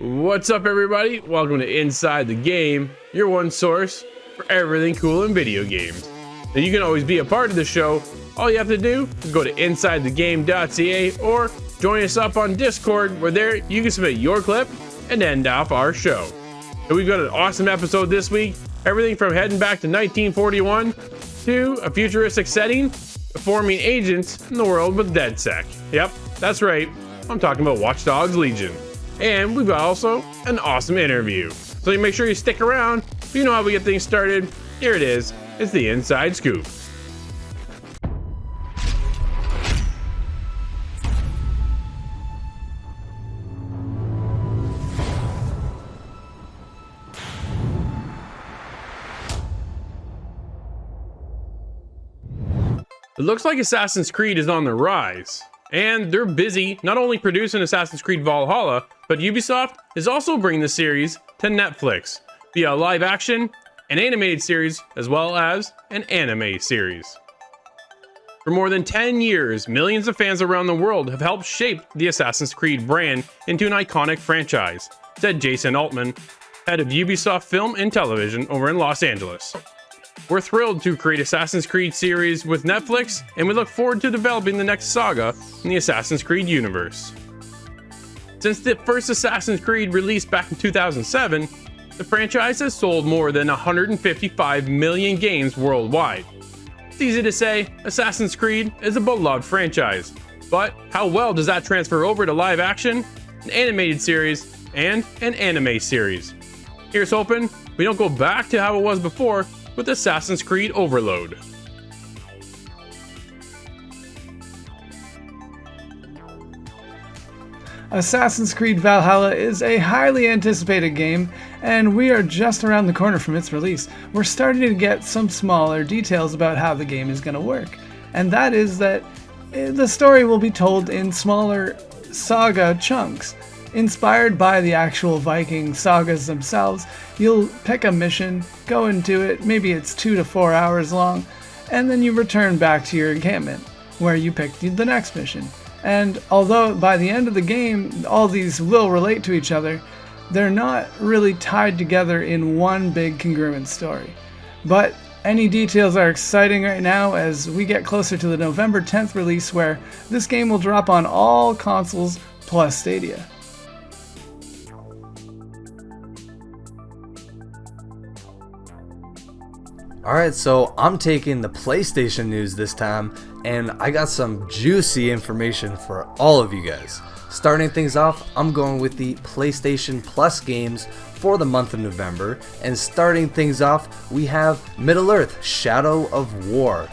What's up, everybody? Welcome to Inside the Game, your one source for everything cool in video games. Now, you can always be a part of the show. All you have to do is go to insidethegame.ca or join us up on Discord, where there you can submit your clip and end off our show. And we've got an awesome episode this week. Everything from heading back to 1941 to a futuristic setting, forming agents in the world with DedSec. Yep, that's right. I'm talking about Watch Dogs Legion. And we've got also an awesome interview. So you make sure you stick around. You know how we get things started. Here it is. It's the Inside Scoop. It looks like Assassin's Creed is on the rise. And they're busy not only producing Assassin's Creed Valhalla, but Ubisoft is also bringing the series to Netflix via a live action, an animated series, as well as an anime series. For more than 10 years, millions of fans around the world have helped shape the Assassin's Creed brand into an iconic franchise, said Jason Altman, head of Ubisoft Film and Television over in Los Angeles. We're thrilled to create Assassin's Creed series with Netflix, and we look forward to developing the next saga in the Assassin's Creed universe. Since the first Assassin's Creed released back in 2007, the franchise has sold more than 155 million games worldwide. It's easy to say Assassin's Creed is a beloved franchise, but how well does that transfer over to live action, an animated series, and an anime series? Here's hoping we don't go back to how it was before with Assassin's Creed Overload. Assassin's Creed Valhalla is a highly anticipated game, and we are just around the corner from its release. We're starting to get some smaller details about how the game is going to work, and that is that the story will be told in smaller saga chunks. Inspired by the actual Viking sagas themselves, you'll pick a mission, go and do it, maybe it's 2 to 4 hours long, and then you return back to your encampment, where you pick the next mission. And although by the end of the game, all these will relate to each other, they're not really tied together in one big congruent story. But any details are exciting right now as we get closer to the November 10th release, where this game will drop on all consoles plus Stadia. Alright, so I'm taking the PlayStation news this time, and I got some juicy information for all of you guys. Starting things off, I'm going with the PlayStation Plus games for the month of November, and starting things off, we have Middle-earth: Shadow of War,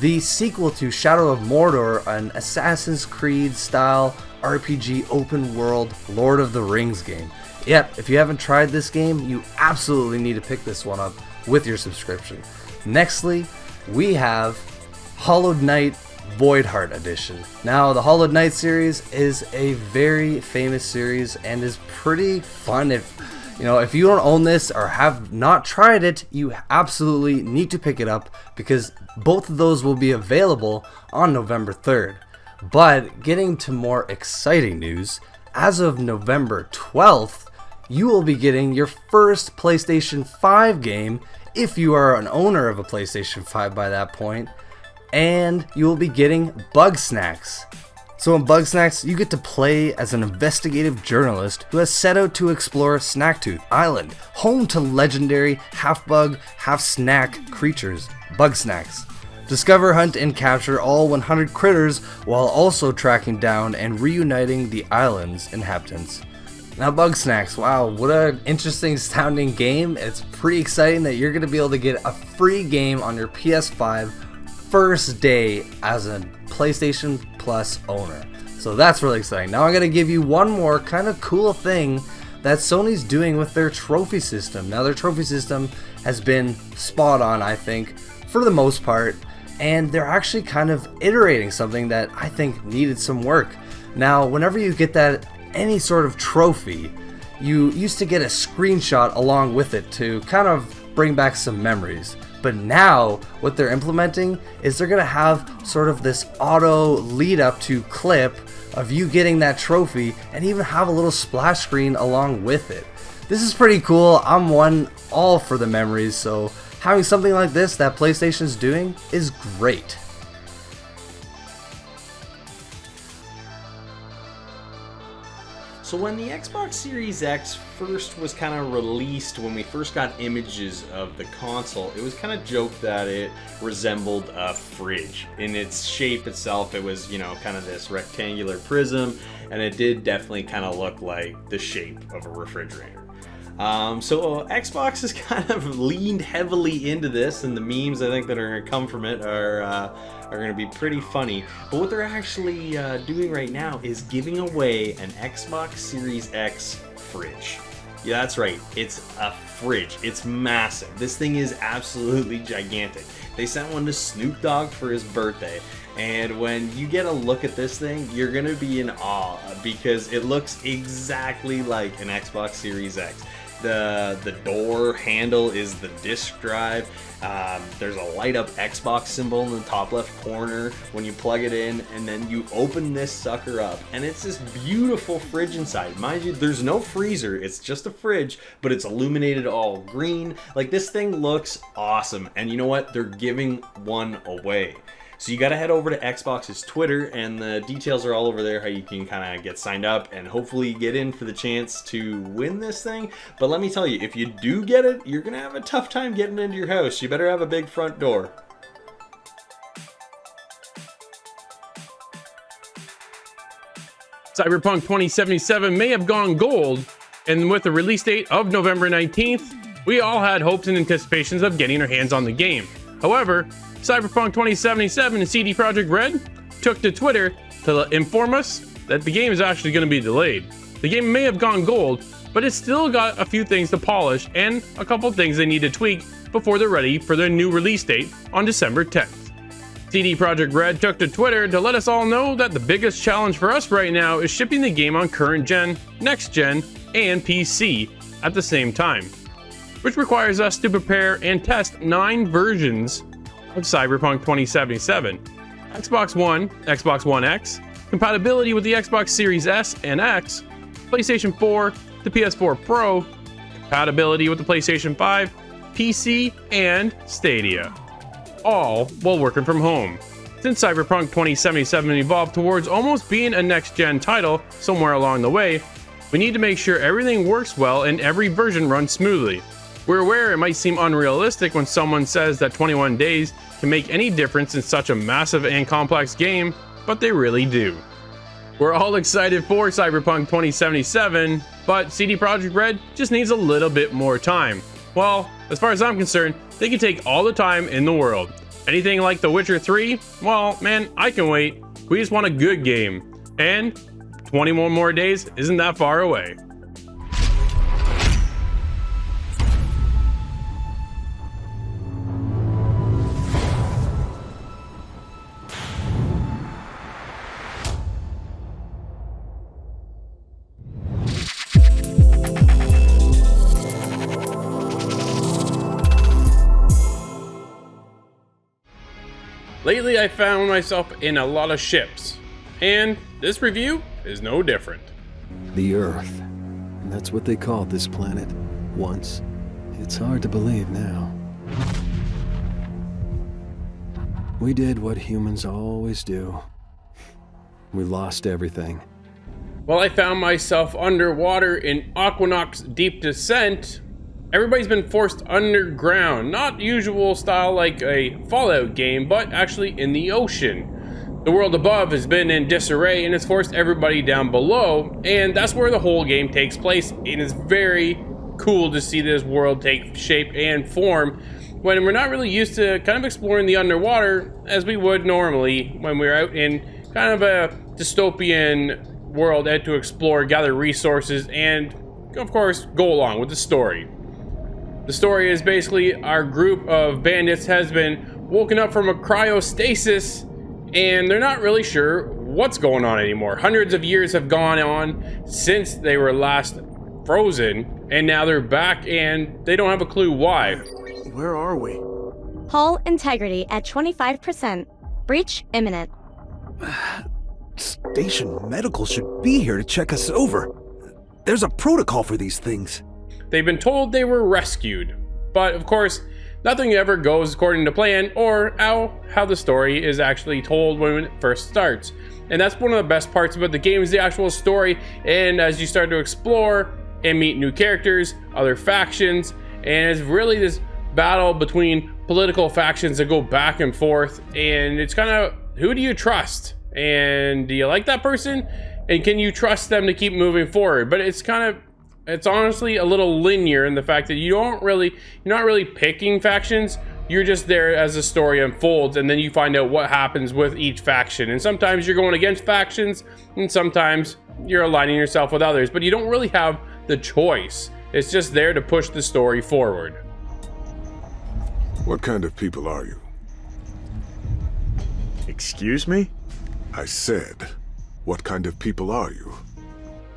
the sequel to Shadow of Mordor, an Assassin's Creed style RPG open world Lord of the Rings game. Yep, if you haven't tried this game, you absolutely need to pick this one up with your subscription. Nextly, we have Hollow Knight Voidheart Edition. Now, the Hollow Knight series is a very famous series and is pretty fun. If you don't own this or have not tried it, you absolutely need to pick it up, because both of those will be available on November 3rd. But getting to more exciting news, as of November 12th, you will be getting your first PlayStation 5 game if you are an owner of a PlayStation 5 by that point, and you will be getting Bugsnax. So in Bugsnax, you get to play as an investigative journalist who has set out to explore Snacktooth Island, home to legendary half-bug, half-snack creatures, Bugsnax. Discover, hunt, and capture all 100 critters while also tracking down and reuniting the island's inhabitants. Now, Bugsnax, wow, what an interesting sounding game. It's pretty exciting that you're going to be able to get a free game on your PS5 first day as a PlayStation Plus owner. So that's really exciting. Now I'm going to give you one more kind of cool thing that Sony's doing with their trophy system. Now, their trophy system has been spot on, I think, for the most part, and they're actually kind of iterating something that I think needed some work. Now, whenever you get that any sort of trophy, you used to get a screenshot along with it to kind of bring back some memories. But now what they're implementing is they're going to have sort of this auto lead up to clip of you getting that trophy and even have a little splash screen along with it. This is pretty cool. I'm all for the memories, so having something like this that PlayStation's doing is great. So when the Xbox Series X first was kind of released, when we first got images of the console, it was kind of joked that it resembled a fridge. In its shape itself, it was, kind of this rectangular prism, and it did definitely kind of look like the shape of a refrigerator. So Xbox has kind of leaned heavily into this, and the memes I think that are going to come from it are going to be pretty funny. But what they're actually doing right now is giving away an Xbox Series X fridge. Yeah, that's right. It's a fridge. It's massive. This thing is absolutely gigantic. They sent one to Snoop Dogg for his birthday. And when you get a look at this thing, you're going to be in awe because it looks exactly like an Xbox Series X. The door handle is the disk drive. There's a light up Xbox symbol in the top left corner when you plug it in, and then you open this sucker up and it's this beautiful fridge inside. Mind you, there's no freezer, it's just a fridge, but it's illuminated all green. Like, this thing looks awesome, and you know what? They're giving one away. So you got to head over to Xbox's Twitter, and the details are all over there, how you can kind of get signed up and hopefully get in for the chance to win this thing. But let me tell you, if you do get it, you're going to have a tough time getting into your house. You better have a big front door. Cyberpunk 2077 may have gone gold, and with the release date of November 19th, we all had hopes and anticipations of getting our hands on the game. However, Cyberpunk 2077 and CD Projekt Red took to Twitter to inform us that the game is actually going to be delayed. The game may have gone gold, but it's still got a few things to polish and a couple things they need to tweak before they're ready for their new release date on December 10th. CD Projekt Red took to Twitter to let us all know that the biggest challenge for us right now is shipping the game on current gen, next gen, and PC at the same time, which requires us to prepare and test 9 versions of Cyberpunk 2077, Xbox One, Xbox One X, compatibility with the Xbox Series S and X, PlayStation 4, the PS4 Pro, compatibility with the PlayStation 5, PC, and Stadia, all while working from home. Since Cyberpunk 2077 evolved towards almost being a next-gen title somewhere along the way, we need to make sure everything works well and every version runs smoothly. We're aware it might seem unrealistic when someone says that 21 days can make any difference in such a massive and complex game, but they really do. We're all excited for Cyberpunk 2077, but CD Projekt Red just needs a little bit more time. Well, as far as I'm concerned, they can take all the time in the world. Anything like The Witcher 3? Well, man, I can wait. We just want a good game. And 21 more days isn't that far away. Lately, I found myself in a lot of ships, and this review is no different. The Earth. And that's what they called this planet once. It's hard to believe now. We did what humans always do. We lost everything. While I found myself underwater in Aqanox Deep Descent, everybody's been forced underground, not usual style like a Fallout game, but actually in the ocean. The world above has been in disarray and it's forced everybody down below, and that's where the whole game takes place. It is very cool to see this world take shape and form when we're not really used to kind of exploring the underwater as we would normally when we're out in kind of a dystopian world out to explore, gather resources, and of course go along with the story. The story is basically our group of bandits has been woken up from a cryostasis and they're not really sure what's going on anymore. Hundreds of years have gone on since they were last frozen, and now they're back and they don't have a clue why. Where are we? Hull integrity at 25%. Breach imminent. Station Medical should be here to check us over. There's a protocol for these things. They've been told they were rescued, but of course, nothing ever goes according to plan or how the story is actually told when it first starts. And that's one of the best parts about the game is the actual story. And as you start to explore and meet new characters, other factions, and it's really this battle between political factions that go back and forth. And it's kind of, who do you trust? And do you like that person? And can you trust them to keep moving forward? But it's honestly a little linear in the fact that you're not really picking factions. You're just there as the story unfolds, and then you find out what happens with each faction. And sometimes you're going against factions, and sometimes you're aligning yourself with others, but you don't really have the choice. It's just there to push the story forward. What kind of people are you? Excuse me? I said, what kind of people are you?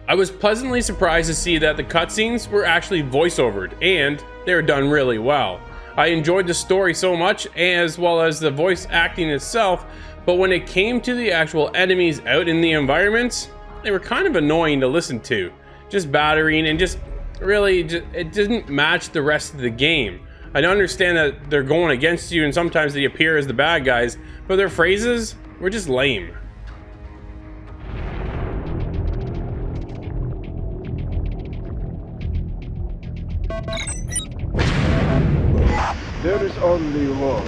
I was pleasantly surprised to see that the cutscenes were actually voiceovered, and they were done really well. I enjoyed the story so much, as well as the voice acting itself, but when it came to the actual enemies out in the environments, they were kind of annoying to listen to. Just battering and it didn't match the rest of the game. I understand that they're going against you and sometimes they appear as the bad guys, but their phrases were just lame. There is only one.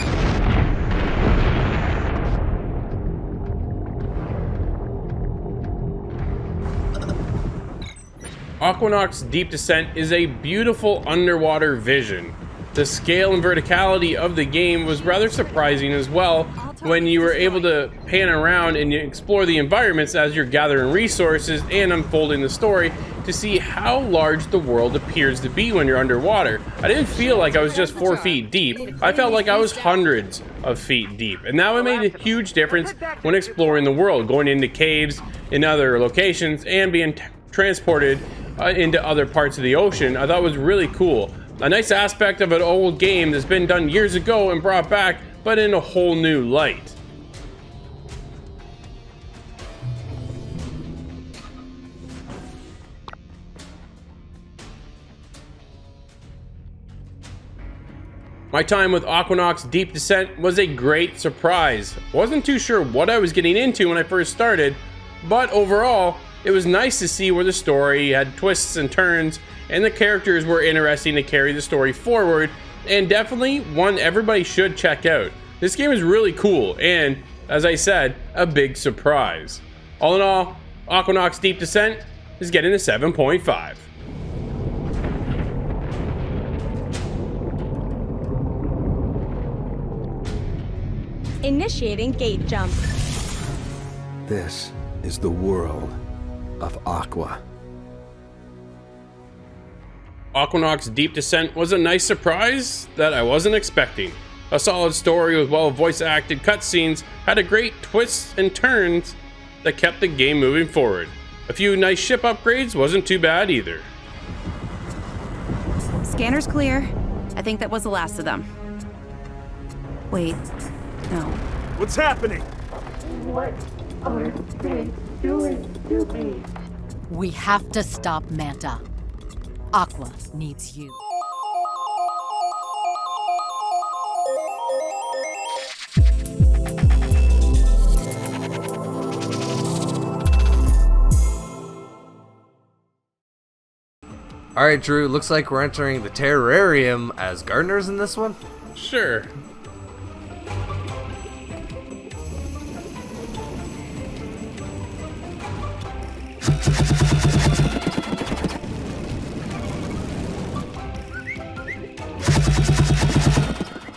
Aqanox Deep Descent is a beautiful underwater vision. The scale and verticality of the game was rather surprising as well when you were able to pan around and explore the environments as you're gathering resources and unfolding the story to see how large the world appears to be when you're underwater. I didn't feel like I was just 4 feet deep. I felt like I was hundreds of feet deep, and that made a huge difference when exploring the world, going into caves in other locations and being transported into other parts of the ocean. I thought was really cool. A nice aspect of an old game that's been done years ago and brought back, but in a whole new light. My time with Aqanox Deep Descent was a great surprise. Wasn't too sure what I was getting into when I first started, but overall, it was nice to see where the story had twists and turns, and the characters were interesting to carry the story forward, and definitely one everybody should check out. This game is really cool, and, as I said, a big surprise. All in all, Aqanox Deep Descent is getting a 7.5. Initiating gate jump. This is the world of Aqua. Aqanox Deep Descent was a nice surprise that I wasn't expecting. A solid story with well voice acted cutscenes had a great twists and turns that kept the game moving forward. A few nice ship upgrades wasn't too bad either. Scanner's clear. I think that was the last of them. Wait, no. What's happening? What are they doing to me? We have to stop Manta. Aqua needs you. Alright, Drew, looks like we're entering the Terrorarium as gardeners in this one? Sure.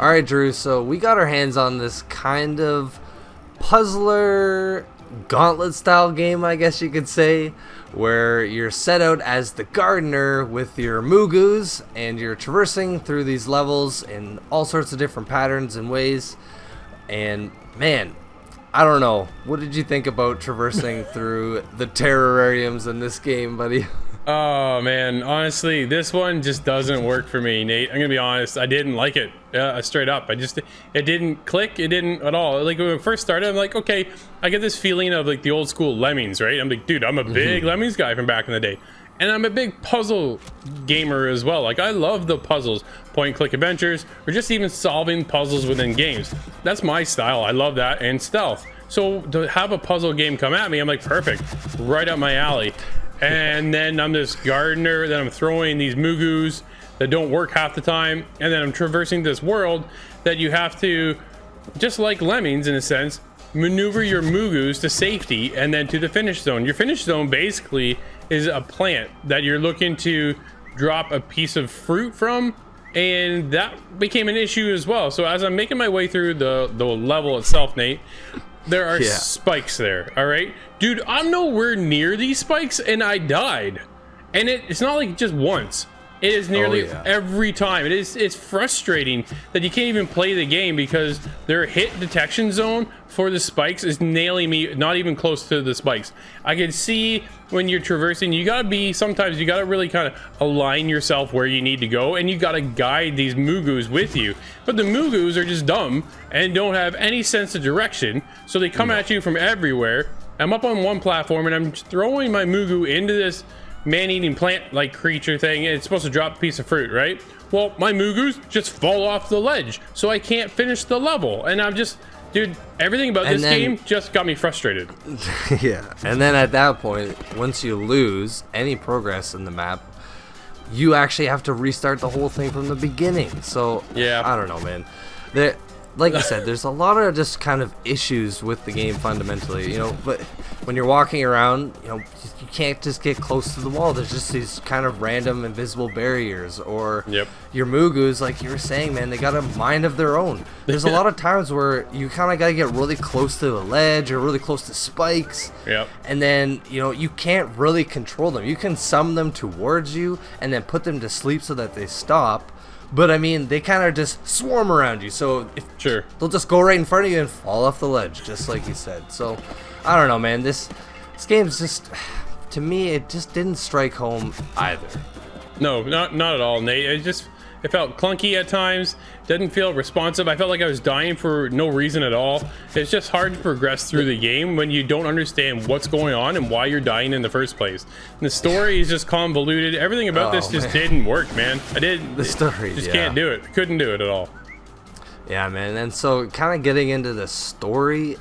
Alright, Drew, so we got our hands on this kind of puzzler gauntlet style game, I guess you could say, where you're set out as the gardener with your Mugus and you're traversing through these levels in all sorts of different patterns and ways. And man, I don't know, what did you think about traversing through the terrariums in this game, buddy? Oh man, honestly, this one just doesn't work for me, Nate. I'm gonna be honest. I didn't like it straight up. It didn't click. It didn't at all. Like when it first started, I'm like, okay, I get this feeling of like the old school Lemmings, right? I'm like, dude, I'm a big Lemmings guy from back in the day, and I'm a big puzzle gamer as well. Like I love the puzzles, point and click adventures, or just even solving puzzles within games. That's my style. I love that, and stealth. So to have a puzzle game come at me, I'm like, perfect, right up my alley. And then I'm this gardener that I'm throwing these mugus that don't work half the time, and then I'm traversing this world that you have to, just like Lemmings in a sense, maneuver your mugus to safety and then to the finish zone. Your finish zone basically is a plant that you're looking to drop a piece of fruit from, and that became an issue as well. So as I'm making my way through the level itself, Nate, there are spikes there, all right? Dude, I'm nowhere near these spikes, and I died. And it's not like just once. It is nearly every time. It's frustrating that you can't even play the game because their hit detection zone for the spikes is nailing me, not even close to the spikes. I can see when you're traversing, sometimes you gotta really kind of align yourself where you need to go, and you gotta guide these mugus with you. But the mugus are just dumb and don't have any sense of direction, so they come at you from everywhere. I'm up on one platform and I'm throwing my mugu into this man-eating plant-like creature thing, and it's supposed to drop a piece of fruit, right? Well, my mugus just fall off the ledge, so I can't finish the level, and I'm just, dude, everything about this game just got me frustrated. Yeah, and then at that point, once you lose any progress in the map, you actually have to restart the whole thing from the beginning. So yeah, I don't know, man. Like you said, there's a lot of just kind of issues with the game fundamentally, you know, but when you're walking around, you know, you can't just get close to the wall. There's just these kind of random invisible barriers, or your mugus, like you were saying, man, they got a mind of their own. There's a lot of times where you kind of got to get really close to the ledge or really close to spikes. And then, you know, you can't really control them. You can summon them towards you and then put them to sleep so that they stop. But I mean, they kind of just swarm around you, so they'll just go right in front of you and fall off the ledge, just like you said. So, I don't know, man. This game's just, to me, it just didn't strike home either. No, not at all, Nate. It felt clunky at times. Didn't feel responsive. I felt like I was dying for no reason at all. It's just hard to progress through the game when you don't understand what's going on and why you're dying in the first place. And the story is just convoluted. Everything about this just didn't work, man. The story just can't do it. Couldn't do it at all. Yeah, man. And so kind of getting into the story,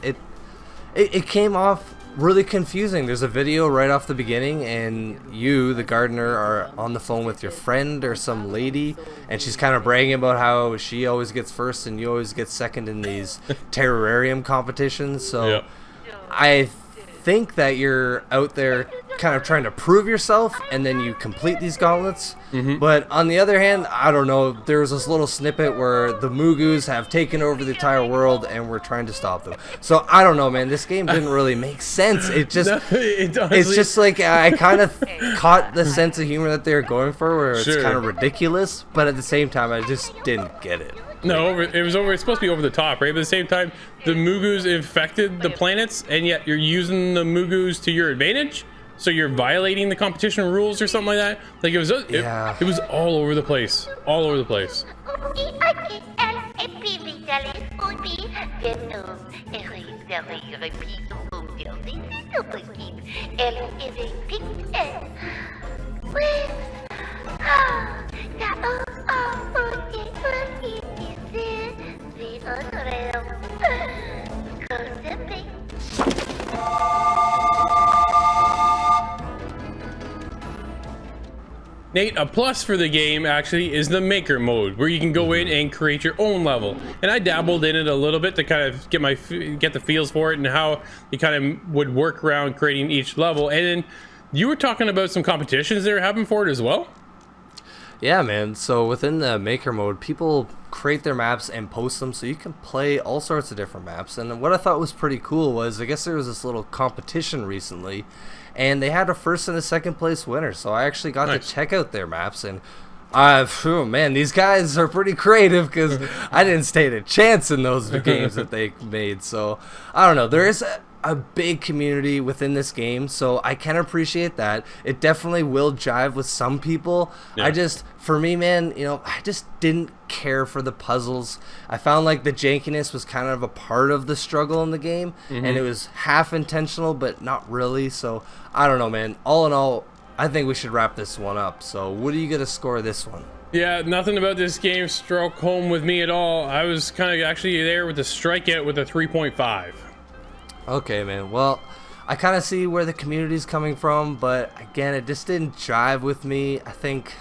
it came off really confusing. There's a video right off the beginning, and you, the gardener, are on the phone with your friend or some lady, and she's kind of bragging about how she always gets first and you always get second in these Terrorarium competitions. So I think that you're out there kind of trying to prove yourself, and then you complete these gauntlets. But on the other hand, I don't know, there was this little snippet where the mugus have taken over the entire world and we're trying to stop them. So I don't know, man, this game didn't really make sense. It just it's just like I kind of caught the sense of humor that they were going for, where it's kind of ridiculous, but at the same time I just didn't get it. No, it's supposed to be over the top, right? But at the same time, the mugus infected the planets, and yet you're using the mugus to your advantage. So you're violating the competition rules or something like that. Like it was all over the place, all over the place. Nate, a plus for the game actually is the maker mode, where you can go in and create your own level. And I dabbled in it a little bit to kind of get the feels for it and how you kind of would work around creating each level. And then you were talking about some competitions they were having for it as well? Yeah, man. So within the maker mode, people create their maps and post them, so you can play all sorts of different maps. And what I thought was pretty cool was, I guess there was this little competition recently, and they had a first and a second place winner. So I actually got to check out their maps, and oh man, these guys are pretty creative, because I didn't stand a chance in those games that they made. So I don't know, there is a big community within this game, so I can appreciate that. It definitely will jive with some people. Yeah. For me, man, I just didn't care for the puzzles. I found like the jankiness was kind of a part of the struggle in the game, and it was half intentional, but not really. So I don't know, man. All in all, I think we should wrap this one up. So what are you gonna score this one? Yeah, nothing about this game struck home with me at all. I was kind of actually there with a strikeout with a 3.5. Okay, man. Well, I kind of see where the community's coming from, but again, it just didn't jive with me. I think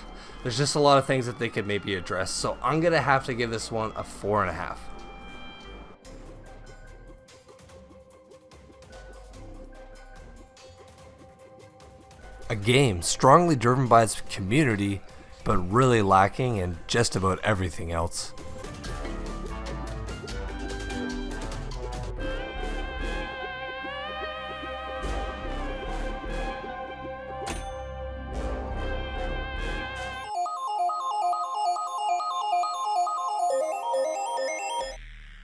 there's just a lot of things that they could maybe address. So I'm going to have to give this one a 4.5. A game strongly driven by its community, but really lacking in just about everything else.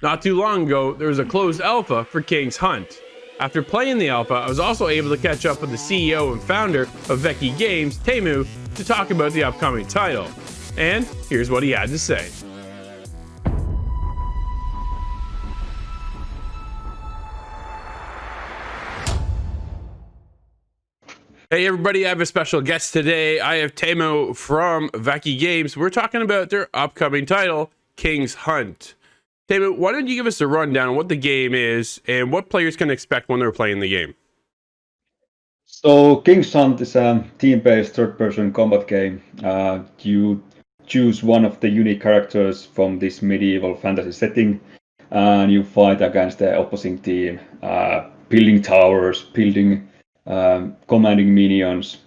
Not too long ago, there was a closed alpha for Kingshunt. After playing the alpha, I was also able to catch up with the CEO and founder of Vaki Games, Teemu, to talk about the upcoming title. And here's what he had to say. Hey everybody, I have a special guest today. I have Teemu from Vaki Games. We're talking about their upcoming title, Kingshunt. David, why don't you give us a rundown on what the game is and what players can expect when they're playing the game? So Kingshunt is a team-based third-person combat game. You choose one of the unique characters from this medieval fantasy setting, and you fight against the opposing team, building towers, commanding minions.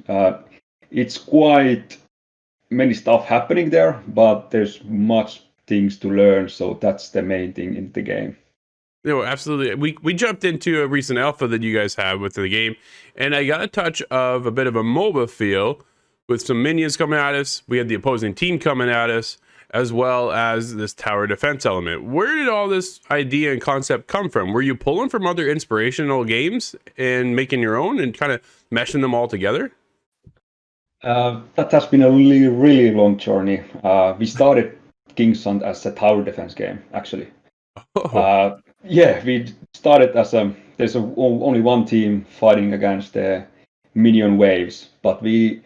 It's quite many stuff happening there, but there's much things to learn, so that's the main thing in the game. No, absolutely. We jumped into a recent alpha that you guys have with the game, and I got a touch of a bit of a MOBA feel with some minions coming at us. We had the opposing team coming at us, as well as this tower defense element. Where did all this idea and concept come from? Were you pulling from other inspirational games and making your own and kind of meshing them all together? That has been a really, really long journey. We started Kingshunt as a tower defense game, actually. We started as there's only one team fighting against the minion waves, but we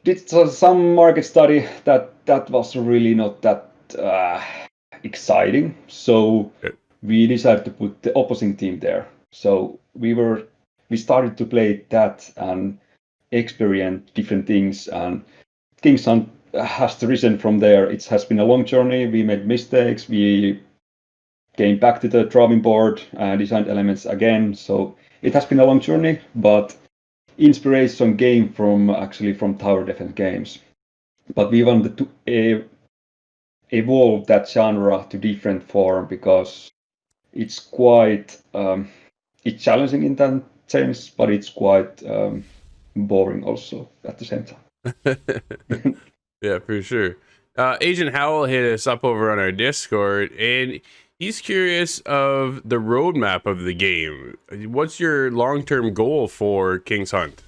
did some market study that was really not that exciting, so we decided to put the opposing team there. So we started to play that and experience different things, and Kingshunt has risen from there. It has been a long journey. We made mistakes. We came back to the drawing board and designed elements again. So it has been a long journey, but inspiration came from tower defense games. But we wanted to evolve that genre to different form because it's quite it's challenging in that sense, but it's quite boring also at the same time. Yeah, for sure. Agent Howell hit us up over on our Discord, and he's curious of the roadmap of the game. What's your long-term goal for Kingshunt?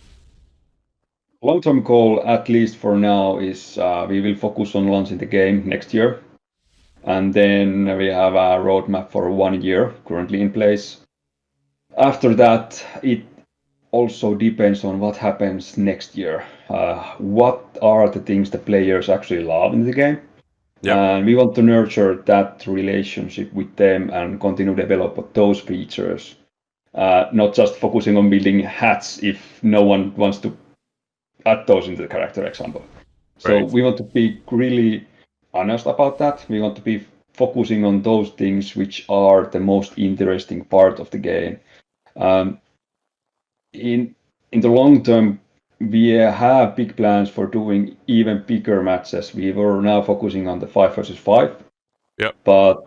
Long-term goal, at least for now, is we will focus on launching the game next year. And then we have a roadmap for 1 year currently in place. After that, it also depends on what happens next year. What are the things the players actually love in the game? Yep. And we want to nurture that relationship with them and continue to develop those features. Not just focusing on building hats if no one wants to add those into the character example. So Right. we want to be really honest about that. We want to be focusing on those things which are the most interesting part of the game. In the long term, we have big plans for doing even bigger matches. We were now focusing on the 5 versus 5. Yep. But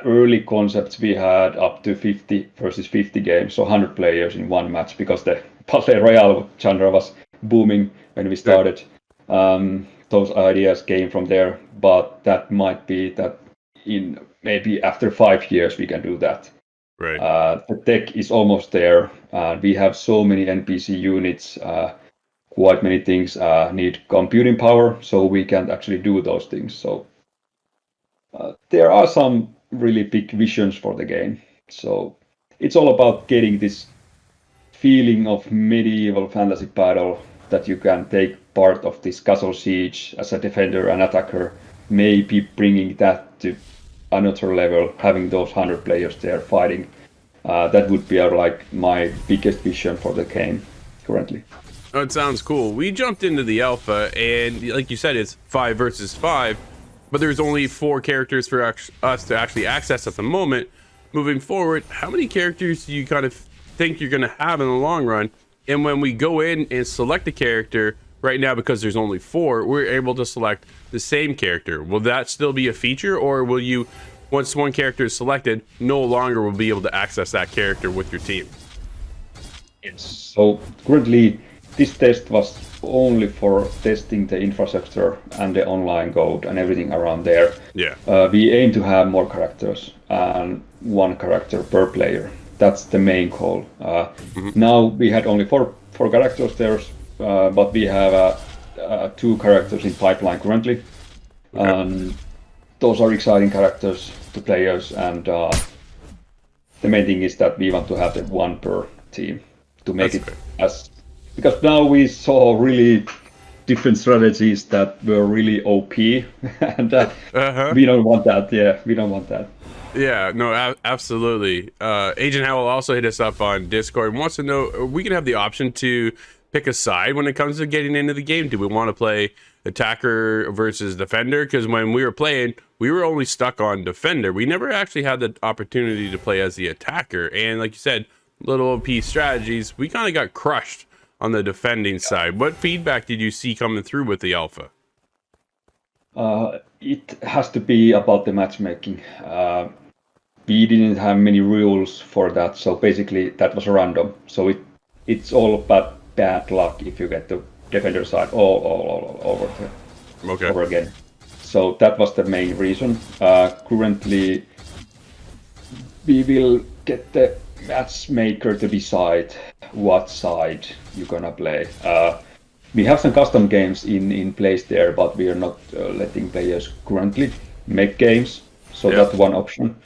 early concepts we had up to 50 versus 50 games, so 100 players in one match, because the Battle Royale genre was booming when we started. Those ideas came from there, but that might be that in maybe after 5 years we can do that. Right. The tech is almost there. We have so many NPC units. Quite many things need computing power, so we can't actually do those things. So there are some really big visions for the game. So it's all about getting this feeling of medieval fantasy battle, that you can take part of this castle siege as a defender and attacker, maybe bringing that to another level, having those 100 players there fighting. That would be like my biggest vision for the game currently. Oh, it sounds cool. We jumped into the alpha, and like you said, it's 5 versus 5, but there's only 4 characters for us to actually access at the moment. Moving forward, how many characters do you kind of think you're going to have in the long run? And when we go in and select a character, right now, because there's only 4, we're able to select the same character. Will that still be a feature, or will you, once one character is selected, no longer will be able to access that character with your team? So currently, this test was only for testing the infrastructure and the online code and everything around there. Yeah. We aim to have more characters and 1 character per player. That's the main goal. Now we had only four characters there, but we have 2 characters in pipeline currently. Okay. Those are exciting characters to players, and the main thing is that we want to have the 1 per team to make it as, because now we saw really different strategies that were really OP, and we don't want that. Yeah, we don't want that. Yeah, no, absolutely. Agent Howell also hit us up on Discord and wants to know, we can have the option to pick a side when it comes to getting into the game. Do we want to play attacker versus defender? Because when we were playing, we were only stuck on defender. We never actually had the opportunity to play as the attacker. And like you said, little OP strategies, we kind of got crushed on the defending side. What feedback did you see coming through with the alpha? It has to be about the matchmaking. We didn't have many rules for that, so basically that was random. So it's all about bad luck if you get the defender side all over again. So that was the main reason. Currently, we will get the matchmaker to decide what side you're gonna play. We have some custom games in place there, but we are not letting players currently make games. So that's one option.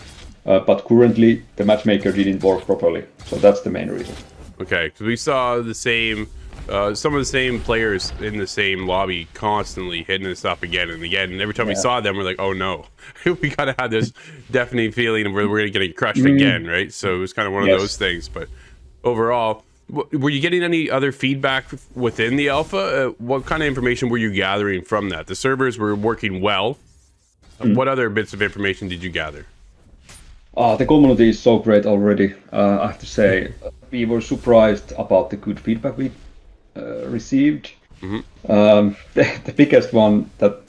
But currently, the matchmaker didn't work properly. So that's the main reason. Okay, because we saw the same, some of the same players in the same lobby constantly hitting us up again and again. And every time we saw them, we're like, oh no, we kind of had this deafening feeling of we're going to get crushed again, right? So it was kind of one of those things. But overall, were you getting any other feedback within the alpha? What kind of information were you gathering from that? The servers were working well. What other bits of information did you gather? The community is so great already. I have to say, we were surprised about the good feedback we received. The biggest one that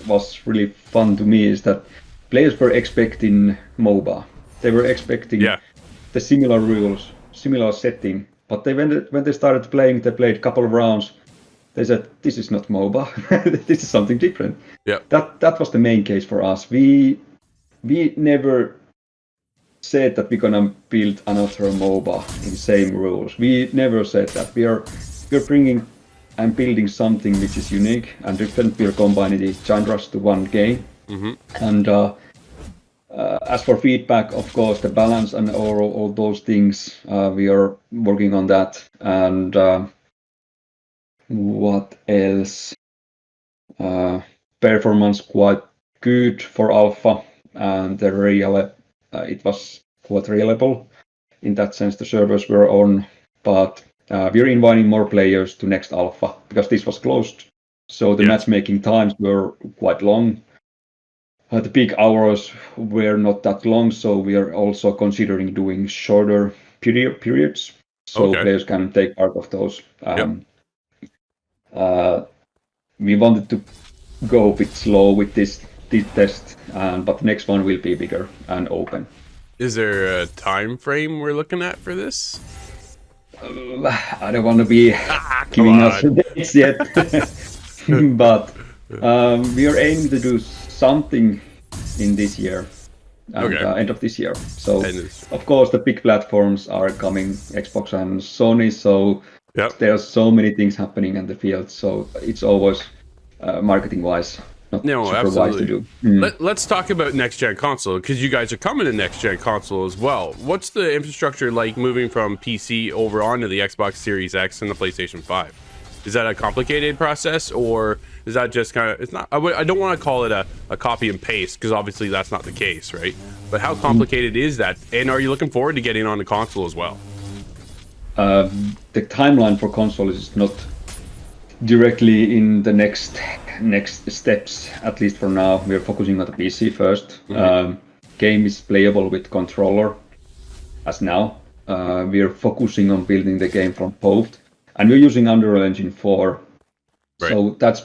was really fun to me is that players were expecting MOBA. They were expecting the similar rules, similar setting, but when they started playing, they played a couple of rounds. They said, "This is not MOBA. This is something different." Yeah, that was the main case for us. We never said that we're gonna build another MOBA in same rules. We never said that. We're bringing and building something which is unique and different. We're combining the genres to one game. And as for feedback, of course, the balance and all those things, we are working on that. And what else? Performance quite good for alpha, and it was quite reliable. In that sense, the servers were on, but we're inviting more players to next alpha because this was closed. So the matchmaking times were quite long. The peak hours were not that long, so we are also considering doing shorter periods, so players can take part of those. We wanted to go a bit slow with this test, but the next one will be bigger and open. Is there a time frame we're looking at for this? I don't want to be giving us dates yet, but we are aiming to do something in this year. and Okay. end of this year. So And it's- of course the big platforms are coming, Xbox and Sony. So Yep. there are so many things happening in the field. So it's always marketing wise not No, super absolutely. wise to do. Mm. Let's talk about next gen console because you guys are coming to next gen console as well. What's the infrastructure like moving from PC over onto the Xbox Series X and the PlayStation 5? Is that a complicated process, or is that just kind of? It's not. I don't want to call it a copy and paste because obviously that's not the case, right? But how complicated is that? And are you looking forward to getting on the console as well? The timeline for console is not directly in the next steps, at least for now. We're focusing on the PC first. Game is playable with controller as now. We're focusing on building the game from both, and we're using Unreal Engine 4. Right. So that's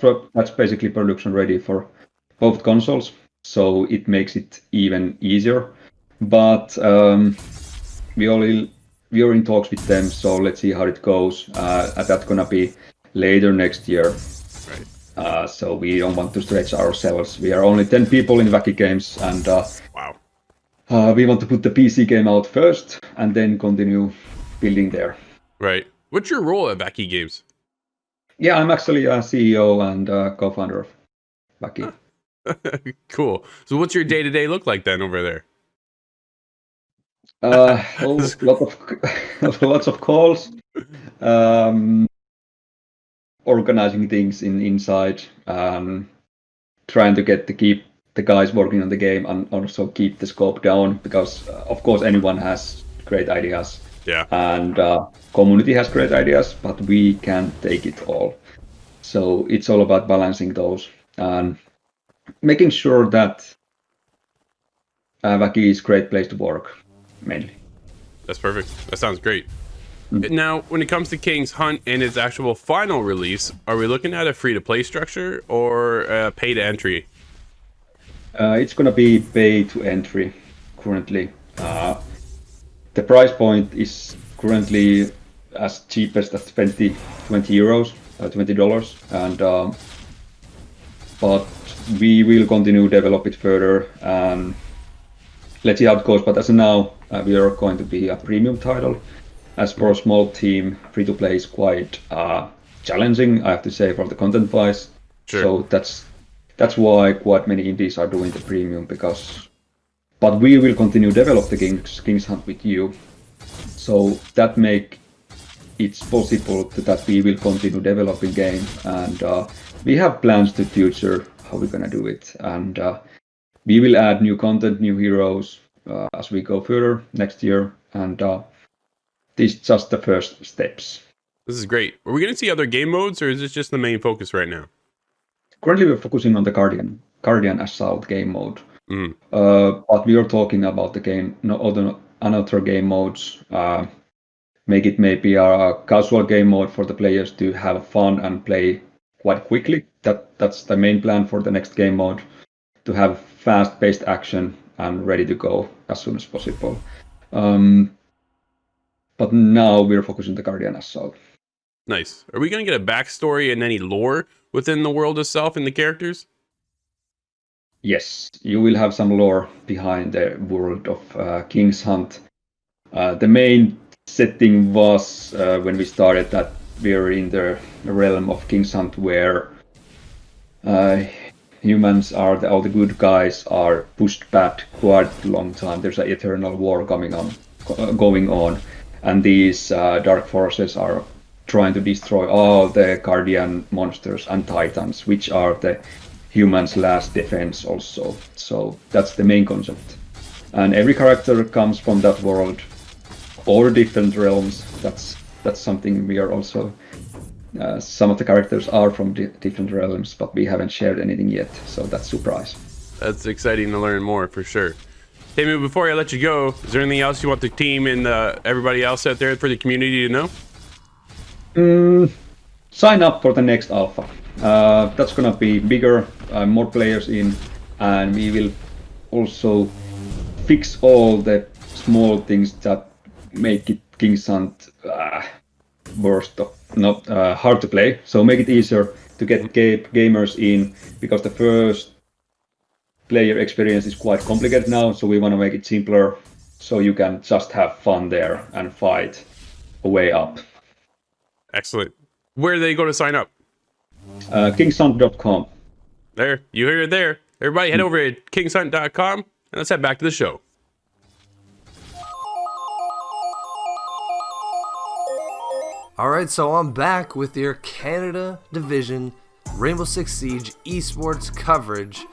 basically production ready for both consoles. So it makes it even easier. But we are in talks with them. So let's see how it goes. And that's gonna be later next year. Right. So we don't want to stretch ourselves. We are only 10 people in Vaki Games, and Wow. we want to put the PC game out first and then continue building there. Right. What's your role at Vaki Games? Yeah, I'm actually a CEO and co-founder of Vaki. Cool. So what's your day-to-day look like then over there? Lots of calls, organizing things inside, trying to keep the guys working on the game and also keep the scope down, because of course anyone has great ideas. Yeah. And community has great ideas, but we can't take it all. So it's all about balancing those and making sure that Vaki is a great place to work, mainly. That's perfect. That sounds great. Now, when it comes to Kingshunt and its actual final release, are we looking at a free-to-play structure or pay-to-entry? It's going to be pay-to-entry currently. The price point is currently as cheap as €20, $20, and but we will continue to develop it further. Let's see how it goes. But as of now, we are going to be a premium title. As for a small team, free-to-play is quite challenging, I have to say, for the content-wise. Sure. So that's why quite many indies are doing the premium, but we will continue to develop the Kingshunt with you. So that make it possible that we will continue developing game, and we have plans to future how we're gonna do it, and we will add new content, new heroes as we go further next year, and this is just the first steps. This is great. Are we going to see other game modes, or is this just the main focus right now? Currently, we're focusing on the Guardian Assault game mode, but we are talking about the game, another game modes. Make it maybe a casual game mode for the players to have fun and play quite quickly. That's the main plan for the next game mode, to have fast-paced action and ready to go as soon as possible. But now we're focusing on the Guardian Assault. Nice. Are we going to get a backstory and any lore within the world itself and the characters? Yes, you will have some lore behind the world of Kingshunt. The main setting was when we started that we're in the realm of Kingshunt, where humans are all the good guys are pushed back quite a long time. There's an eternal war going on, and these dark forces are trying to destroy all the guardian monsters and titans, which are the humans' last defense also. So that's the main concept. And every character comes from that world or different realms. That's something we are also... some of the characters are from different realms, but we haven't shared anything yet, so that's a surprise. That's exciting to learn more, for sure. Hey, before I let you go, is there anything else you want the team and everybody else out there for the community to know? Sign up for the next alpha. That's gonna be bigger, more players in, and we will also fix all the small things that make it Kingshunt hard to play. So make it easier to get gamers in, because the first player experience is quite complicated now, so we want to make it simpler, so you can just have fun there and fight a way up. Excellent. Where do they go to sign up? Kingshunt.com. There, you hear it there. Everybody head over to kingshunt.com and let's head back to the show. Alright, so I'm back with your Canada Division Rainbow Six Siege esports coverage.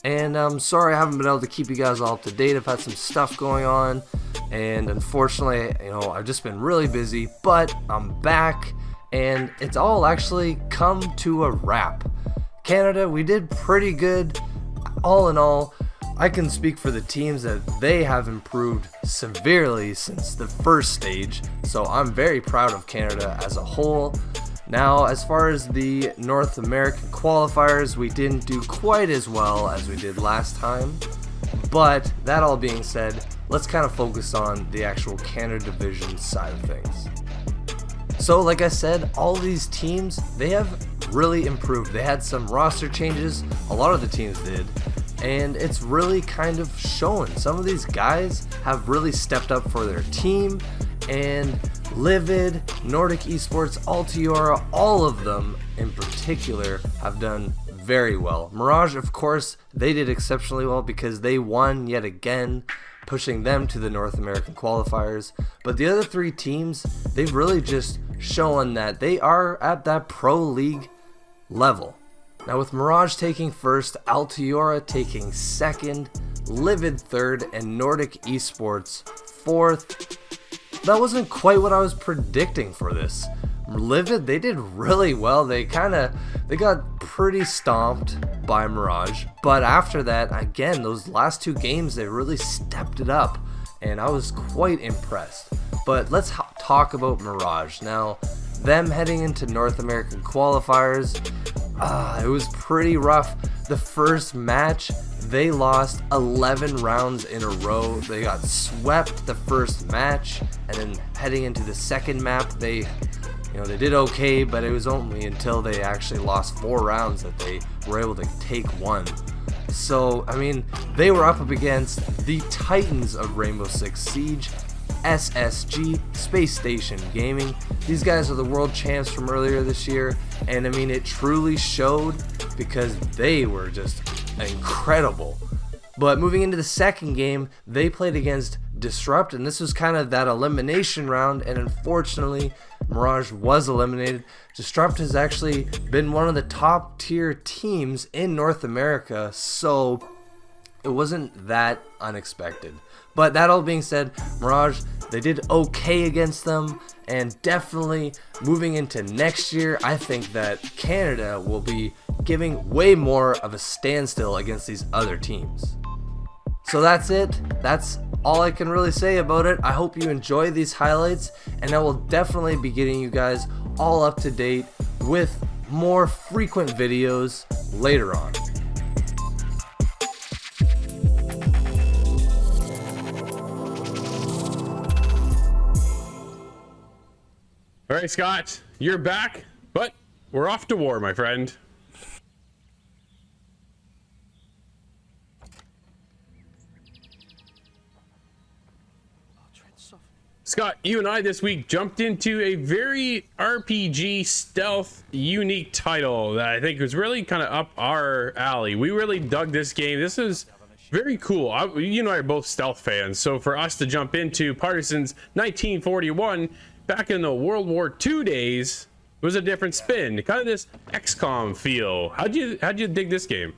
And I'm sorry I haven't been able to keep you guys all up to date. I've had some stuff going on, and unfortunately, I've just been really busy, but I'm back, and it's all actually come to a wrap. Canada, we did pretty good. All in all, I can speak for the teams that they have improved severely since the first stage, so I'm very proud of Canada as a whole. Now, as far as the North American qualifiers, we didn't do quite as well as we did last time, but that all being said, let's kind of focus on the actual Canada Division side of things. So like I said, all these teams, they have really improved. They had some roster changes, a lot of the teams did, and it's really kind of showing. Some of these guys have really stepped up for their team, and Livid, Nordic Esports, Altiora, all of them in particular have done very well. Mirage, of course, they did exceptionally well because they won yet again, pushing them to the North American qualifiers. But the other three teams, they've really just shown that they are at that pro league level. Now with Mirage taking first, Altiora taking second, Livid third, and Nordic Esports fourth. That wasn't quite what I was predicting for this. Livid, they did really well. They got pretty stomped by Mirage, but after that, again, those last two games, they really stepped it up, and I was quite impressed. But let's talk about Mirage. Now, them heading into North American qualifiers, it was pretty rough. The first match, they lost 11 rounds in a row. They got swept the first match, and then heading into the second map, they did okay, but it was only until they actually lost 4 rounds that they were able to take one. So, I mean, they were up against the Titans of Rainbow Six Siege, SSG, Space Station Gaming. These guys are the world champs from earlier this year, and I mean, it truly showed because they were just incredible. But moving into the second game, they played against Disrupt, and this was kind of that elimination round, and unfortunately, Mirage was eliminated. Disrupt has actually been one of the top tier teams in North America, so it wasn't that unexpected. But that all being said, Mirage, they did okay against them, and definitely moving into next year, I think that Canada will be giving way more of a standstill against these other teams. So that's it. That's all I can really say about it. I hope you enjoy these highlights, and I will definitely be getting you guys all up to date with more frequent videos later on. All right, Scott, you're back, but we're off to war, my friend. Scott, you and I this week jumped into a very RPG stealth unique title that I think was really kind of up our alley. We really dug this game. This is very cool. You and I are both stealth fans, so for us to jump into Partisans 1941 back in the World War II days was a different spin. Kind of this XCOM feel. How'd you dig this game?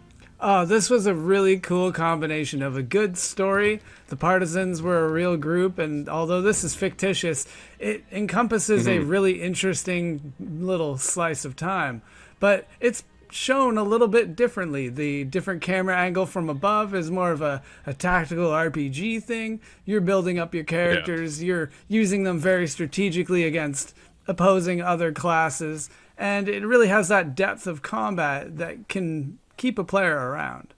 Oh, this was a really cool combination of a good story. The Partisans were a real group, and although this is fictitious, it encompasses a really interesting little slice of time. But it's shown a little bit differently. The different camera angle from above is more of a tactical RPG thing. You're building up your characters, you're using them very strategically against opposing other classes, and it really has that depth of combat that can keep a player around.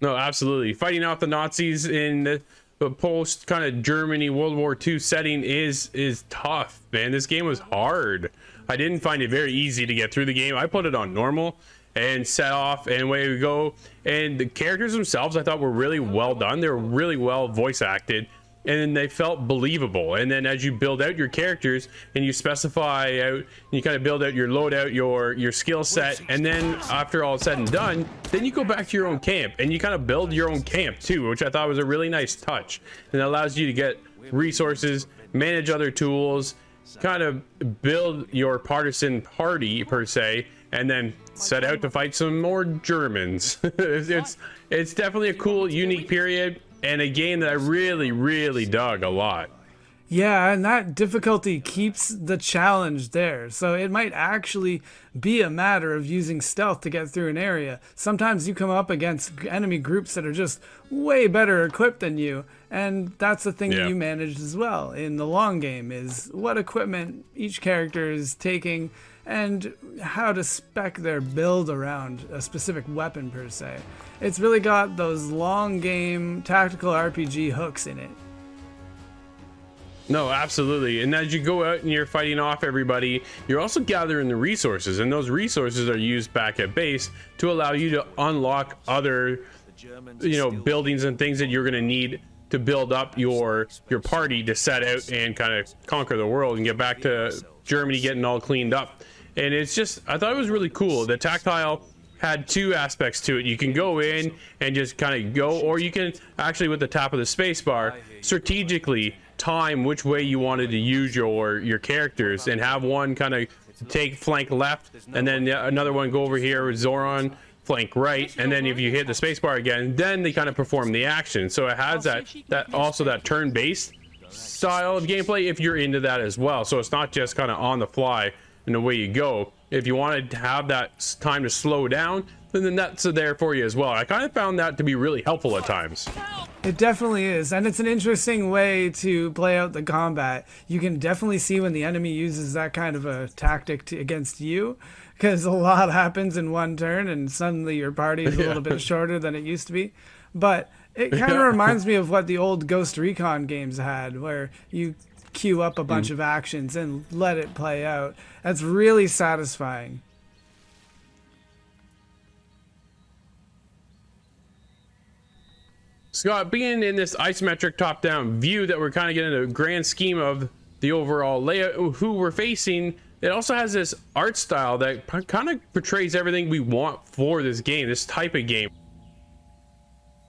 No, absolutely. Fighting out the Nazis in the post kind of Germany World War II setting is tough, man. This game was hard. I didn't find it very easy to get through the game. I put it on normal, and set off, and away we go. And the characters themselves, I thought, were really well done. They were really well voice acted, and they felt believable. And then as you build out your characters and you specify out, you kind of build out your loadout, your skill set, and then after all said and done, then you go back to your own camp and you kind of build your own camp too, which I thought was a really nice touch. And it allows you to get resources, manage other tools, kind of build your partisan party per se, and then set out to fight some more Germans. It's definitely a cool, unique period, and a game that I really dug a lot. Yeah, and that difficulty keeps the challenge there. So it might actually be a matter of using stealth to get through an area. Sometimes you come up against enemy groups that are just way better equipped than you, and that's the thing that you managed as well in the long game, is what equipment each character is taking and how to spec their build around a specific weapon per se. It's really got those long game tactical RPG hooks in it. No, absolutely. And as you go out and you're fighting off everybody, you're also gathering the resources, and those resources are used back at base to allow you to unlock other, buildings and things that you're going to need to build up your party to set out and kind of conquer the world and get back to Germany getting all cleaned up. And it's just, I thought it was really cool. The tactile had two aspects to it. You can go in and just kind of go, or you can actually, with the tap of the space bar, strategically time which way you wanted to use your characters, and have one kind of take flank left, and then another one go over here with Zoran flank right, and then if you hit the space bar again, then they kind of perform the action. So it has that turn-based style of gameplay if you're into that as well. So it's not just kind of on the fly and away you go. If you wanted to have that time to slow down, then that's there for you as well. I kind of found that to be really helpful at times. It definitely is, and it's an interesting way to play out the combat. You can definitely see when the enemy uses that kind of a tactic against you, because a lot happens in one turn and suddenly your party is a little bit shorter than it used to be. But it kind of reminds me of what the old Ghost Recon games had, where you queue up a bunch of actions and let it play out. That's really satisfying. Scott, being in this isometric top-down view that we're kind of getting a grand scheme of the overall layout, who we're facing, it also has this art style that kind of portrays everything we want for this game, this type of game.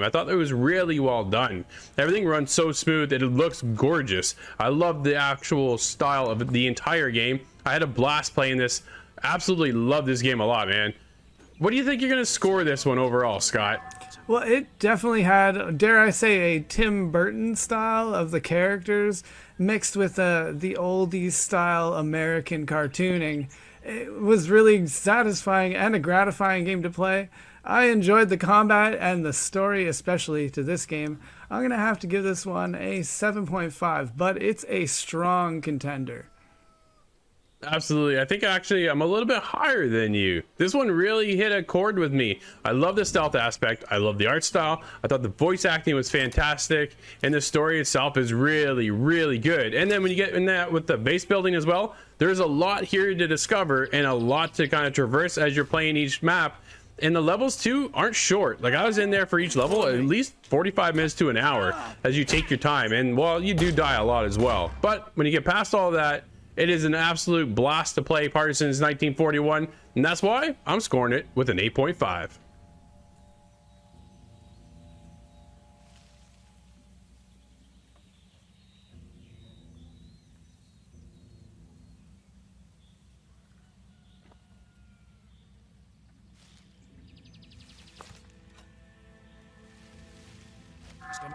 I thought it was really well done. Everything runs so smooth that it looks gorgeous. I love the actual style of the entire game. I had a blast playing this. Absolutely love this game a lot, man. What do you think you're going to score this one overall, Scott? Well, it definitely had, dare I say, a Tim Burton style of the characters mixed with the oldies style American cartooning. It was really satisfying and a gratifying game to play. I enjoyed the combat and the story, especially to this game. I'm going to have to give this one a 7.5, but it's a strong contender. Absolutely. I think actually I'm a little bit higher than you. This one really hit a chord with me. I love the stealth aspect. I love the art style. I thought the voice acting was fantastic, and the story itself is really good. And then when you get in that with the base building as well, there's a lot here to discover and a lot to kind of traverse as you're playing each map. And the levels too aren't short. Like, I was in there for each level at least 45 minutes to an hour as you take your time. And well, you do die a lot as well. But when you get past all that, it is an absolute blast to play Partisans 1941, and that's why I'm scoring it with an 8.5.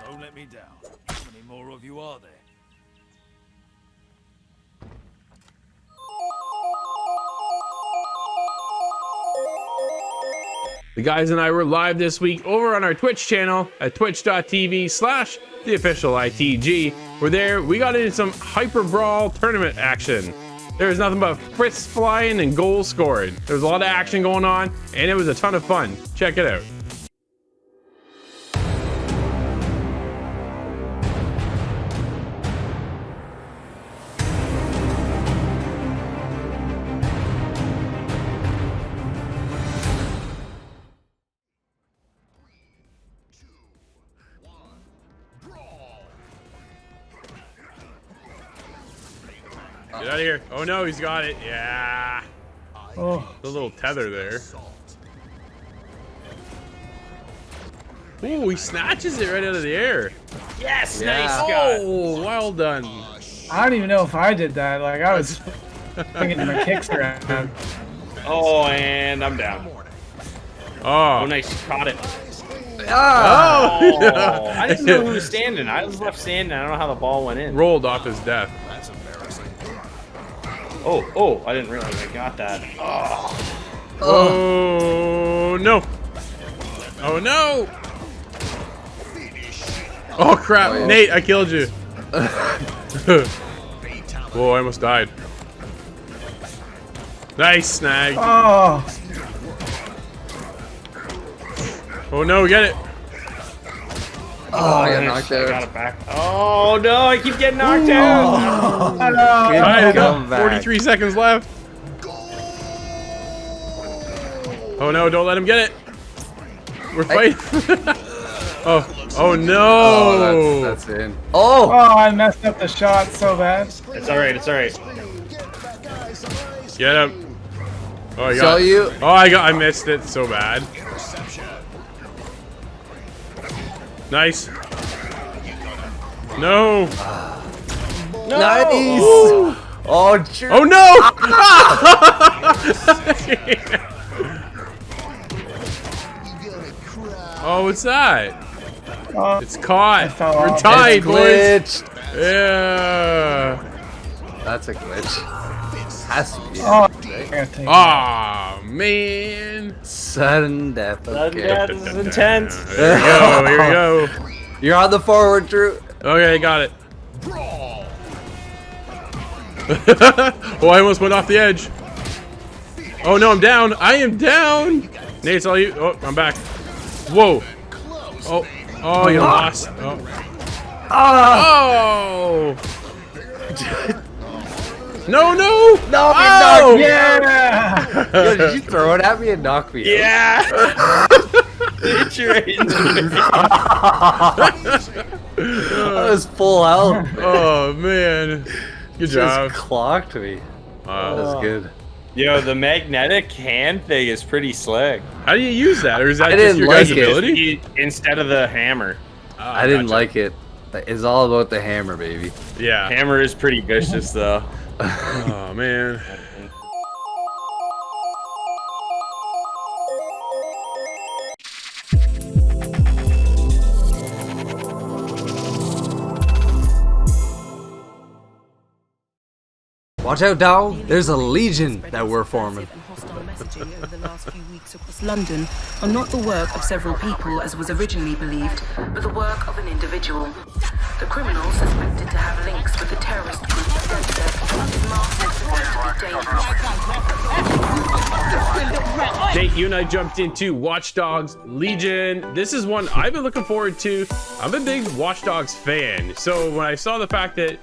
Don't let me down. How many more of you are there? The guys and I were live this week over on our Twitch channel at twitch.tv/theofficialitg. We're there. We got into some Hyberbrawl tournament action. There was nothing but fists flying and goals scored. There was a lot of action going on, and it was a ton of fun. Check it out. Get out of here. Oh no, he's got it. Yeah. Oh. The little tether there. Ooh, he snatches it right out of the air. Yes, Yeah. nice guy. Oh, well done. I don't even know if I did that. Like, I was thinking my kicks around. Oh, and I'm down. Oh, nice, you caught it. Ah! Oh, I didn't know who was standing. I was left standing. I don't know how the ball went in. Rolled off his death. Oh, I didn't realize I got that. Oh no. Oh no. Oh crap, Nate, I killed you. Whoa, I almost died. Nice snag. Oh. Oh no, get it. Oh, I got knocked I out. got it back. Oh no, I keep getting knocked out. Good comeback. 43 seconds left. Oh no, don't let him get it. We're fighting. Oh no. Oh, that's in. Oh! Oh, I messed up the shot so bad. It's alright, it's alright. Get him. Oh, I So got you- Oh, I missed it so bad. Nice. No. Nice! Ooh. Oh, sure. Oh no! Oh, what's that? Oh, It's caught. fell We're off. tied, It's boys. glitched. Yeah. That's a glitch. Has to be. Oh, I gotta take Aw, man. Sudden death. Sudden Okay. death is intense. There we go. Here we go. You're on the forward, Drew. Okay, got it. Oh, I almost went off the edge. Oh no, I'm down. I am down. Nate, it's all you. Oh, I'm back. Whoa. Oh, you lost. Oh. Oh. No. No, you knocked me out. Yeah! Yo, did you throw it at me and knock me out? Yeah. Hit your That was full health. Oh man. Good job. Just clocked me. That was good. Yo, the magnetic hand thing is pretty slick. How do you use that? Or is that I just didn't your like guys' it. ability? Instead of the hammer. I didn't Gotcha. like it. It's all about the hammer, baby. Yeah. Hammer is pretty vicious though. Oh man. Watch out, dog. There's a legion that we're forming. Over the last few weeks across London are not the work of several people as was originally believed, but the work of an individual. The criminal suspected to have links with the terrorist group DedSec is marked as dangerous. Nate, you and I jumped into Watch Dogs Legion. This is one I've been looking forward to. I'm a big Watch Dogs fan, so when I saw the fact that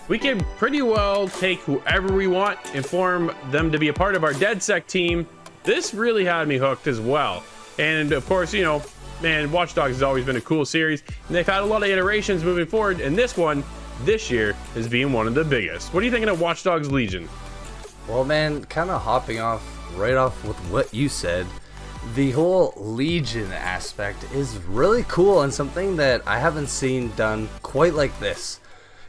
we can pretty well take whoever we want and form them to be a part of our DedSec team, this really had me hooked as well. And of course, you know, man, Watch Dogs has always been a cool series, and they've had a lot of iterations moving forward, and this one, this year, is being one of the biggest. What are you thinking of Watch Dogs Legion? Well, man, kind of hopping right off with what you said, the whole Legion aspect is really cool and something that I haven't seen done quite like this.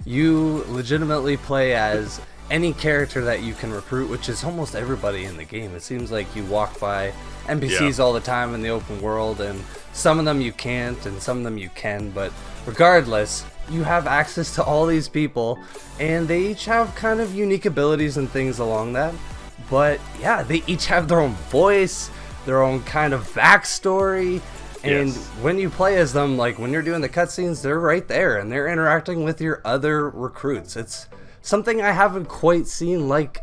You legitimately play as any character that you can recruit, which is almost everybody in the game. It seems like you walk by NPCs all the time in the open world, and some of them you can't and some of them you can, but regardless, you have access to all these people, and they each have kind of unique abilities and things along that. But yeah, they each have their own voice, their own kind of backstory, and when you play as them, like when you're doing the cutscenes, they're right there and they're interacting with your other recruits. It's something I haven't quite seen like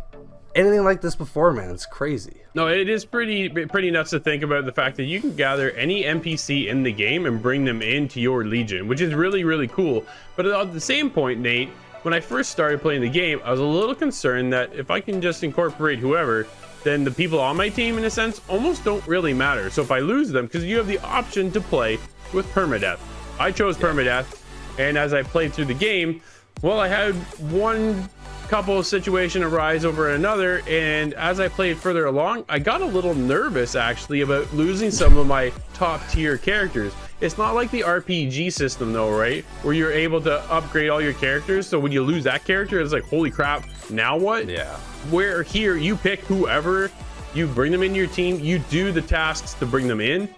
anything like this before, man. It's crazy. No, it is pretty nuts to think about the fact that you can gather any NPC in the game and bring them into your Legion, which is really, really cool. But at the same point, Nate, when I first started playing the game, I was a little concerned that if I can just incorporate whoever, then the people on my team, in a sense, almost don't really matter. So if I lose them, because you have the option to play with permadeath. I chose permadeath, and as I played through the game, well, I had one couple of situations arise over another, and as I played further along, I got a little nervous actually about losing some of my top tier characters. It's not like the RPG system though, right? Where you're able to upgrade all your characters, so when you lose that character, it's like, holy crap, now what? Yeah. Where here, you pick whoever, you bring them in your team, you do the tasks to bring them in,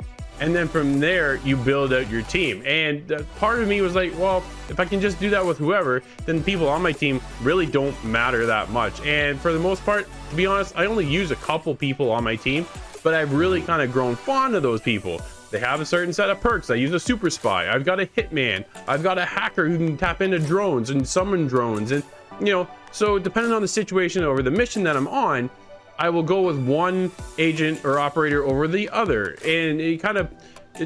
and then from there you build out your team. And part of me was like, well, if I can just do that with whoever, then the people on my team really don't matter that much. And for the most part, to be honest, I only use a couple people on my team, but I've really kind of grown fond of those people. They have a certain set of perks. I use a super spy, I've got a hitman, I've got a hacker who can tap into drones and summon drones, and you know, so depending on the situation or the mission that I'm on, I will go with one agent or operator over the other, and it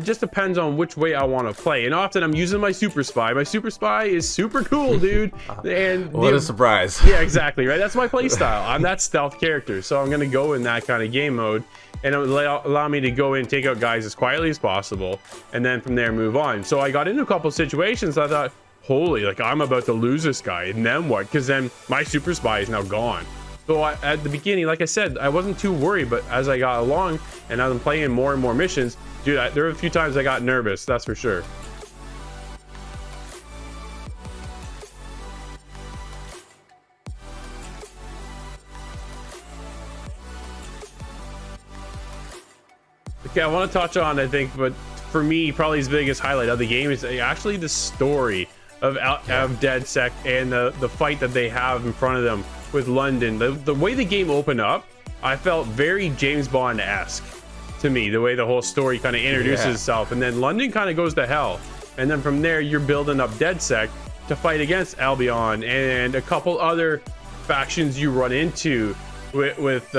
just depends on which way I want to play. And often I'm using my super spy. My super spy is super cool, dude. And what a surprise. Yeah, exactly, right? That's my play style. I'm that stealth character, so I'm gonna go in that kind of game mode, and it will allow me to go in and take out guys as quietly as possible, and then from there move on. So I got into a couple situations, I thought, holy, like I'm about to lose this guy, and then what? Because then my super spy is now gone. So at the beginning, like I said, I wasn't too worried, but as I got along and as I'm playing more and more missions, dude, there were a few times I got nervous, that's for sure. Okay, I want to touch on, I think, but for me, probably his biggest highlight of the game is actually the story of DedSec and the fight that they have in front of them with London. The way the game opened up, I felt very James Bond-esque to me, the way the whole story kind of introduces itself, and then London kind of goes to hell, and then from there you're building up DedSec to fight against Albion and a couple other factions you run into with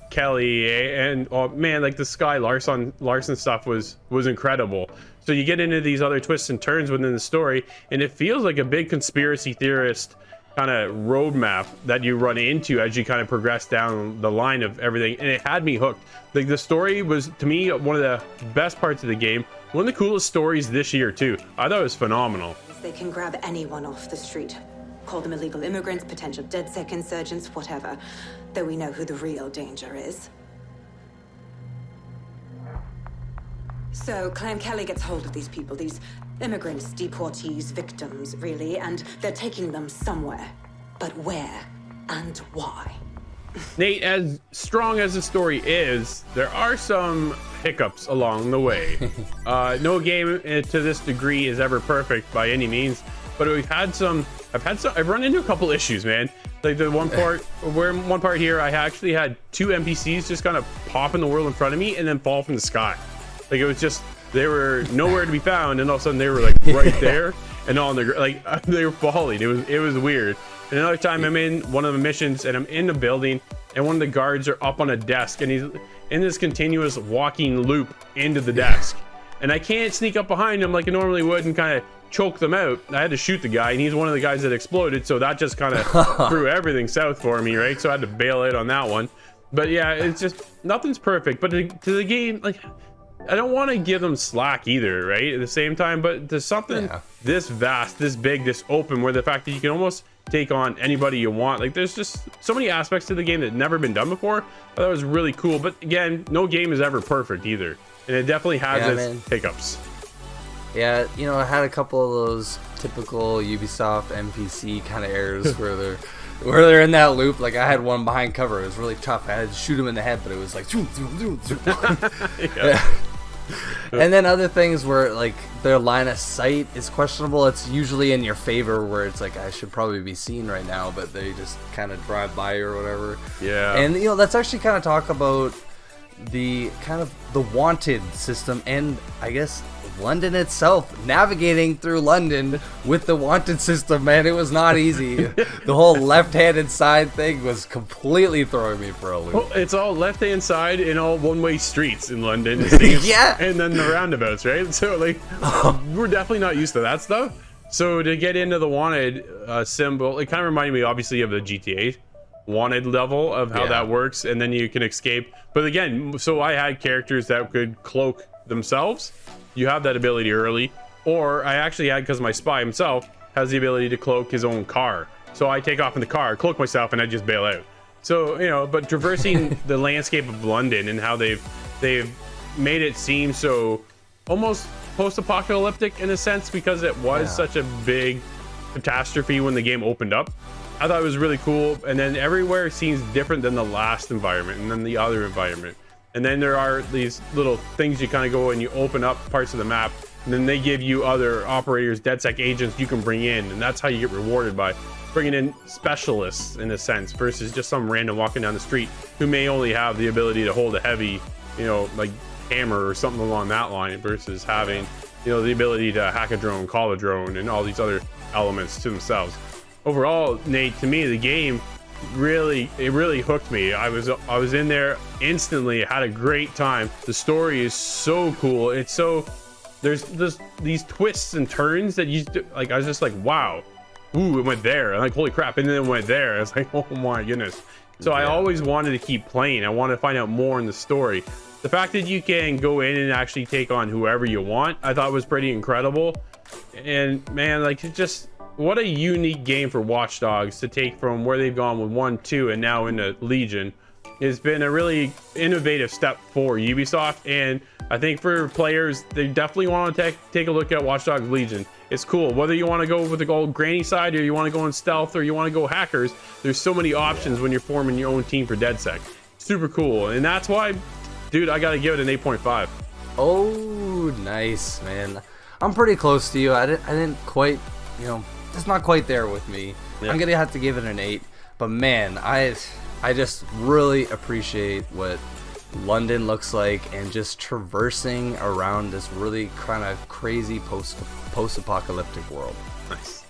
Kelly, and oh man, like the Sky Larson stuff was incredible. So you get into these other twists and turns within the story, and it feels like a big conspiracy theorist kind of roadmap that you run into as you kind of progress down the line of everything, and it had me hooked. Like the story was, to me, one of the best parts of the game, one of the coolest stories this year too. I thought it was phenomenal. They can grab anyone off the street, call them illegal immigrants, potential DedSec insurgents, whatever, though we know who the real danger is. So Clan Kelly gets hold of these people, these immigrants, deportees, victims, really, and they're taking them somewhere. But where and why? Nate, as strong as the story is, there are some hiccups along the way. No game to this degree is ever perfect by any means, but I've run into a couple issues, man. Like the one part here, I actually had two NPCs just kind of pop in the world in front of me and then fall from the sky. Like it was just, they were nowhere to be found, and all of a sudden they were like right there and on the like they were falling. It was weird. And another time I'm in one of the missions and I'm in the building and one of the guards are up on a desk and he's in this continuous walking loop into the desk, and I can't sneak up behind him like I normally would and kind of choke them out. I had to shoot the guy, and he's one of the guys that exploded, so that just kind of threw everything south for me, right? So I had to bail out on that one. But yeah, it's just, nothing's perfect, but to the game, like, I don't want to give them slack either, right? At the same time, but there's something this vast, this big, this open, where the fact that you can almost take on anybody you want, like there's just so many aspects to the game that never been done before. I thought it was really cool, but again, no game is ever perfect either, and it definitely has its hiccups. Yeah, you know, I had a couple of those typical Ubisoft NPC kind of errors where they're in that loop. Like I had one behind cover. It was really tough. I had to shoot him in the head, but it was like zoom, zoom, zoom, zoom. Yeah. And then other things where like their line of sight is questionable. It's usually in your favor where it's like I should probably be seen right now, but they just kind of drive by or whatever. Yeah. And you know, let's actually kind of talk about the kind of the wanted system, and I guess London itself, navigating through London with the wanted system, man, it was not easy. The whole left-handed side thing was completely throwing me for a loop. Well, it's all left-hand side in all one-way streets in London. Yeah. And then the roundabouts, right? So like, we're definitely not used to that stuff. So to get into the wanted symbol, it kind of reminded me obviously of the GTA wanted level of how that works, and then you can escape. But again, so I had characters that could cloak themselves. You have that ability early, or I actually had, because my spy himself has the ability to cloak his own car. So I take off in the car, cloak myself, and I just bail out. So, you know, but traversing the landscape of London and how they've made it seem so almost post-apocalyptic in a sense, because it was such a big catastrophe when the game opened up. I thought it was really cool. And then everywhere seems different than the last environment and then the other environment. And then there are these little things you kind of go and you open up parts of the map, and then they give you other operators, DedSec agents you can bring in, and that's how you get rewarded, by bringing in specialists in a sense versus just some random walking down the street who may only have the ability to hold a heavy, you know, like hammer or something along that line, versus having, you know, the ability to hack a drone, call a drone, and all these other elements to themselves. Overall, Nate, to me, the game really hooked me. I was in there instantly, had a great time. The story is so cool. It's so, there's these twists and turns that you like. I was just like, wow, ooh, it went there. I'm like, holy crap, and then it went there. It's like, oh my goodness. So I always wanted to keep playing. I wanted to find out more in the story. The fact that you can go in and actually take on whoever you want, I thought was pretty incredible. And man, like, it's just, what a unique game for Watch Dogs to take from where they've gone with 1, 2, and now into Legion. It's been a really innovative step for Ubisoft, and I think for players, they definitely want to take a look at Watch Dogs Legion. It's cool. Whether you want to go with the old granny side, or you want to go in stealth, or you want to go hackers, there's so many options when you're forming your own team for DedSec. Super cool, and that's why, dude, I gotta give it an 8.5. Oh, nice, man. I'm pretty close to you. I didn't quite, you know, it's not quite there with me. Yeah. I'm gonna have to give it an 8. But man, I just really appreciate what London looks like, and just traversing around this really kind of crazy post-apocalyptic world. Nice.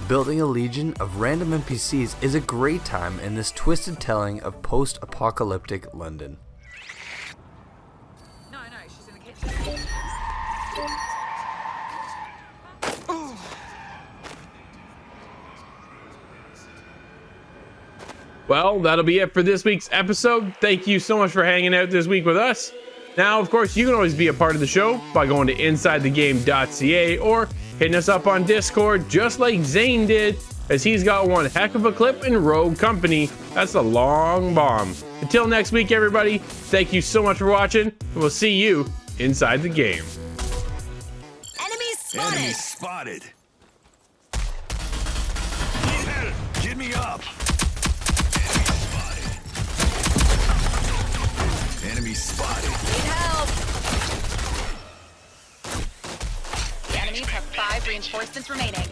Building a legion of random NPCs is a great time in this twisted telling of post-apocalyptic London. No, she's in the kitchen. Well, that'll be it for this week's episode. Thank you so much for hanging out this week with us. Now, of course, you can always be a part of the show by going to insidethegame.ca or hitting us up on Discord, just like Zane did, as he's got one heck of a clip in Rogue Company. That's a long bomb. Until next week, everybody, thank you so much for watching, and we'll see you inside the game. Enemies spotted! Enemy spotted! Get me up! Enemy spotted! Need help! The enemies have 5 reinforcements remaining.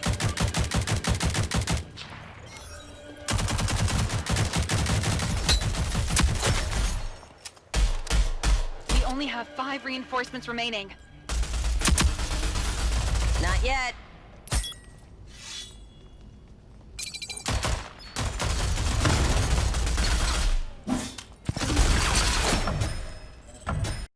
We only have 5 reinforcements remaining. Not yet.